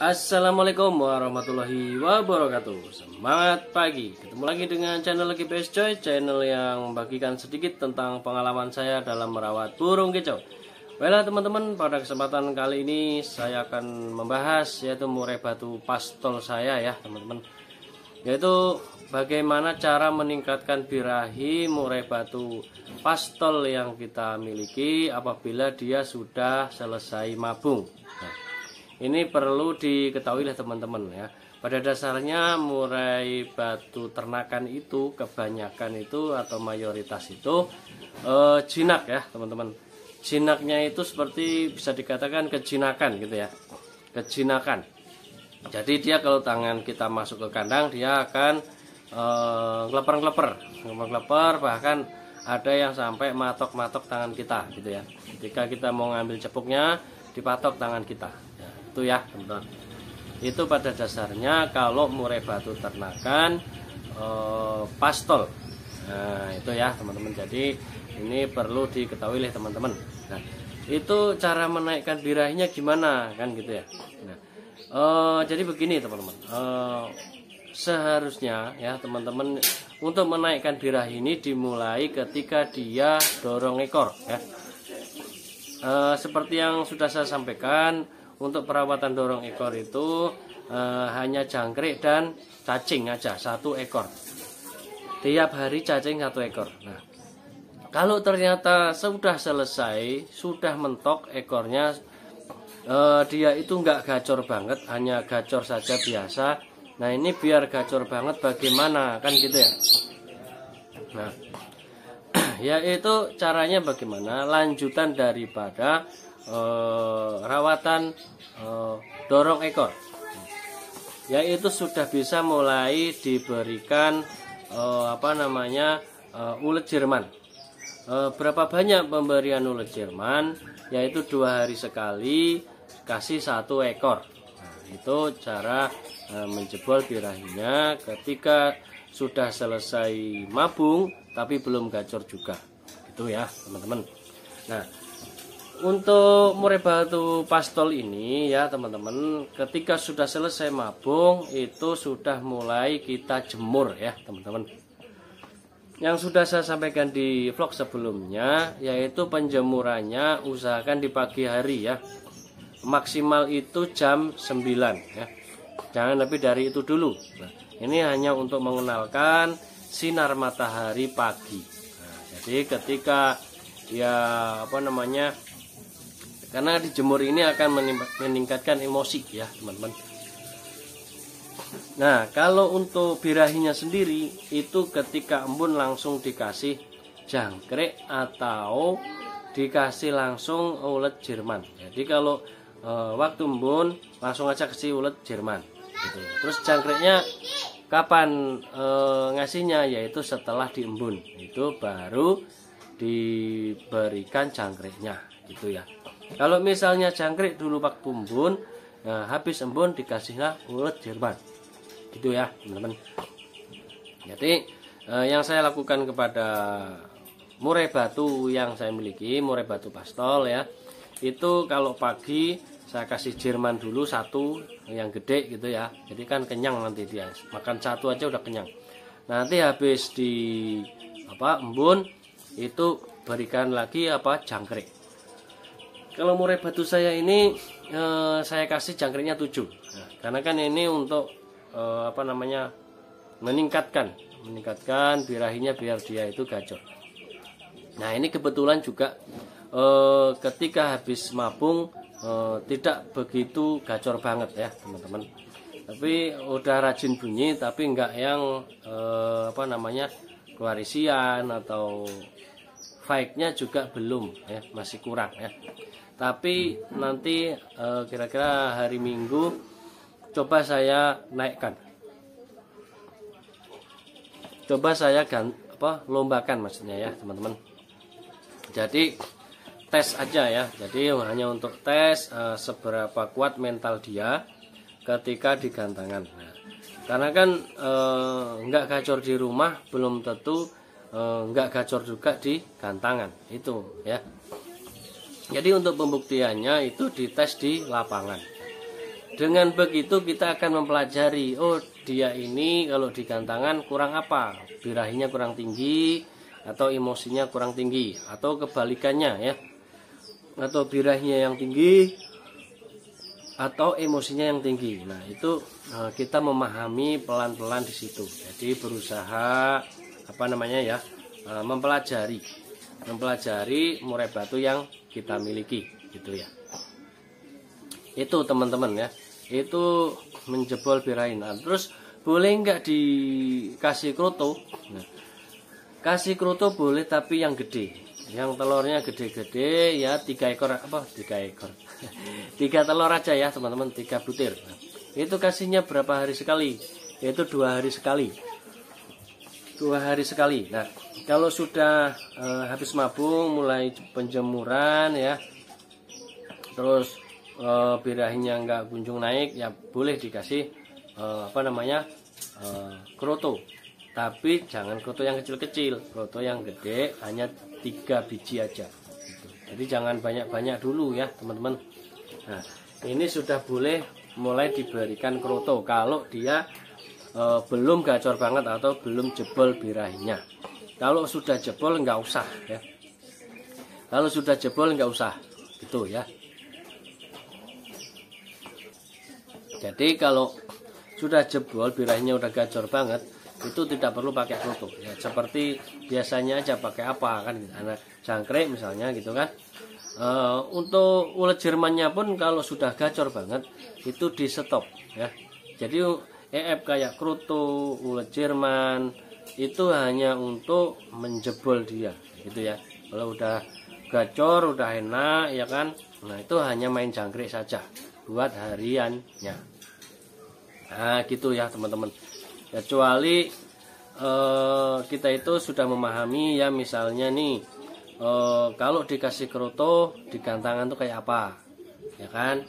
Assalamualaikum warahmatullahi wabarakatuh. Semangat pagi. Ketemu lagi dengan channel Lucky Best Choice, channel yang membagikan sedikit tentang pengalaman saya dalam merawat burung kicau. Baiklah teman-teman, pada kesempatan kali ini saya akan membahas yaitu murai batu pastol saya ya teman-teman. Yaitu bagaimana cara meningkatkan birahi murai batu pastol yang kita miliki apabila dia sudah selesai mabung. Ini perlu diketahui oleh teman-teman ya. Pada dasarnya murai batu ternakan itu kebanyakan itu atau mayoritas itu jinak ya teman-teman. Jinaknya itu seperti bisa dikatakan kejinakan gitu ya. Kejinakan. Jadi dia kalau tangan kita masuk ke kandang dia akan ngeleper-ngeleper, bahkan ada yang sampai matok-matok tangan kita gitu ya. Ketika kita mau ngambil cepuknya dipatok tangan kita. Itu ya teman-teman. Itu pada dasarnya kalau murai batu ternakan pastol. Nah itu ya teman-teman. Jadi ini perlu diketahui oleh teman-teman. Nah itu cara menaikkan birahinya gimana kan gitu ya. Nah, jadi begini teman-teman. Seharusnya ya teman-teman untuk menaikkan birahi ini dimulai ketika dia dorong ekor ya. Seperti yang sudah saya sampaikan, untuk perawatan dorong ekor itu hanya jangkrik dan cacing aja 1 ekor. Tiap hari cacing 1 ekor. Nah, kalau ternyata sudah selesai, sudah mentok ekornya, dia itu enggak gacor banget, hanya gacor saja biasa. Nah, ini biar gacor banget bagaimana kan gitu ya. Nah, yaitu caranya bagaimana? Lanjutan daripada rawatan dorong ekor, yaitu sudah bisa mulai diberikan ulet Jerman. Berapa banyak pemberian ulet Jerman? Yaitu 2 hari sekali kasih 1 ekor. Nah, itu cara menjebol birahinya ketika sudah selesai mabung tapi belum gacor juga. Itu ya teman-teman. Nah, untuk murai batu pastol ini ya teman-teman, ketika sudah selesai mabung itu sudah mulai kita jemur ya teman-teman. Yang sudah saya sampaikan di vlog sebelumnya, yaitu penjemurannya usahakan di pagi hari ya. Maksimal itu jam 9 ya. Jangan lebih dari itu dulu. Nah, ini hanya untuk mengenalkan sinar matahari pagi. Nah, jadi ketika karena dijemur ini akan meningkatkan emosi ya teman-teman. Nah kalau untuk birahinya sendiri itu ketika embun langsung dikasih jangkrik atau dikasih langsung ulet Jerman. Jadi kalau waktu embun langsung aja kasih ulet Jerman gitu. Terus jangkriknya kapan ngasihnya, yaitu setelah diembun itu baru diberikan jangkriknya gitu ya. Kalau misalnya jangkrik dulu waktu embun, nah habis embun dikasihlah ulet Jerman, gitu ya teman-teman. Jadi yang saya lakukan kepada murai batu yang saya miliki, murai batu pastol ya, itu kalau pagi saya kasih Jerman dulu 1 yang gede gitu ya. Jadi kan kenyang nanti dia makan 1 aja udah kenyang. Nanti habis di embun itu berikan lagi jangkrik. Kalau murai batu saya ini saya kasih jangkriknya 7. Nah, karena kan ini untuk meningkatkan birahinya biar dia itu gacor. Nah, ini kebetulan juga ketika habis mabung tidak begitu gacor banget ya, teman-teman. Tapi udah rajin bunyi tapi enggak yang keluar isian atau fake-nya juga belum ya, masih kurang ya. Tapi nanti kira-kira hari Minggu coba saya naikkan. Coba saya lombakan maksudnya ya, teman-teman. Jadi tes aja ya. Jadi hanya untuk tes seberapa kuat mental dia ketika di gantangan. Nah, karena kan nggak gacor di rumah belum tentu nggak gacor juga di gantangan. Itu ya. Jadi untuk pembuktiannya itu dites di lapangan. Dengan begitu kita akan mempelajari, oh dia ini kalau di gantangan kurang apa, birahinya kurang tinggi atau emosinya kurang tinggi, atau kebalikannya ya, atau birahinya yang tinggi atau emosinya yang tinggi. Nah itu kita memahami pelan-pelan di situ. Jadi berusaha mempelajari murai batu yang kita miliki gitu ya. Itu teman-teman ya, itu menjebol birahi. Nah, terus boleh nggak dikasih kroto? Nah, kasih kroto boleh, tapi yang gede, yang telurnya gede-gede ya, 3 ekor 3 telur aja ya teman-teman, 3 butir. Nah, itu kasihnya berapa hari sekali? Yaitu 2 hari sekali. 2 hari sekali. Nah, kalau sudah habis mabung, mulai penjemuran ya, terus birahinya nggak kunjung naik, ya boleh dikasih kroto. Tapi jangan kroto yang kecil-kecil, kroto yang gede hanya 3 biji aja gitu. Jadi jangan banyak-banyak dulu ya teman-teman. Nah ini sudah boleh mulai diberikan kroto kalau dia belum gacor banget atau belum jebol birahinya. Kalau sudah jebol nggak usah ya, kalau sudah jebol nggak usah gitu ya. Jadi kalau sudah jebol, birahinya udah gacor banget, itu tidak perlu pakai kroto ya, seperti biasanya aja pakai apa kan, anak jangkrik misalnya gitu kan. Untuk ulet Jermannya pun kalau sudah gacor banget itu di stop ya. Jadi kayak kroto, ulet Jerman itu hanya untuk menjebol dia gitu ya. Kalau udah gacor, udah enak ya kan, nah itu hanya main jangkrik saja buat hariannya. Nah gitu ya teman-teman. Kecuali kita itu sudah memahami ya, misalnya nih kalau dikasih kroto di gantangan tuh kayak apa ya kan.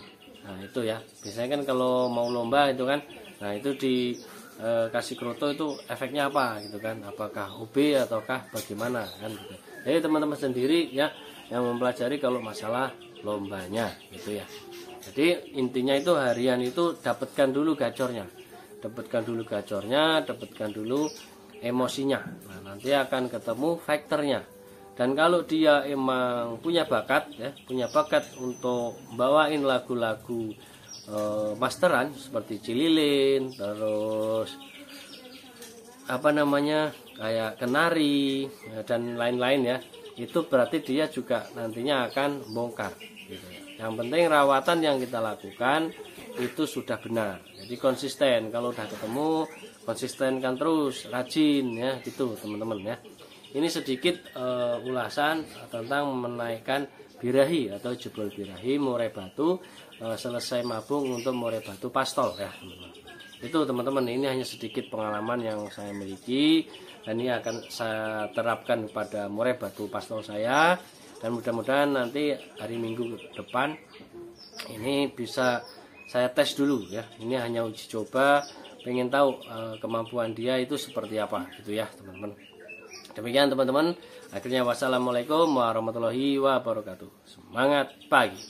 Nah itu ya, biasanya kan kalau mau lomba itu kan, nah itu dikasih kroto itu efeknya apa gitu kan, apakah OB ataukah bagaimana kan gitu. Jadi teman-teman sendiri ya yang mempelajari kalau masalah lombanya gitu ya. Jadi intinya itu harian itu dapatkan dulu gacornya, dapatkan dulu emosinya. Nah, nanti akan ketemu faktornya. Dan kalau dia emang punya bakat ya, punya bakat untuk bawain lagu-lagu masteran seperti Cililin, terus kayak Kenari dan lain-lain ya, itu berarti dia juga nantinya akan bongkar gitu ya. Yang penting rawatan yang kita lakukan itu sudah benar. Jadi konsisten, kalau udah ketemu konsistenkan terus, rajin ya gitu teman-teman ya. Ini sedikit ulasan tentang menaikkan birahi atau jebol birahi murai batu selesai mabung untuk murai batu pastol ya teman-teman. Itu teman-teman, ini hanya sedikit pengalaman yang saya miliki dan ini akan saya terapkan pada murai batu pastol saya. Dan mudah-mudahan nanti hari Minggu depan ini bisa saya tes dulu ya. Ini hanya uji coba, pengen tahu kemampuan dia itu seperti apa gitu ya teman-teman. Demikian teman-teman. Akhirnya wassalamualaikum warahmatullahi wabarakatuh. Semangat pagi.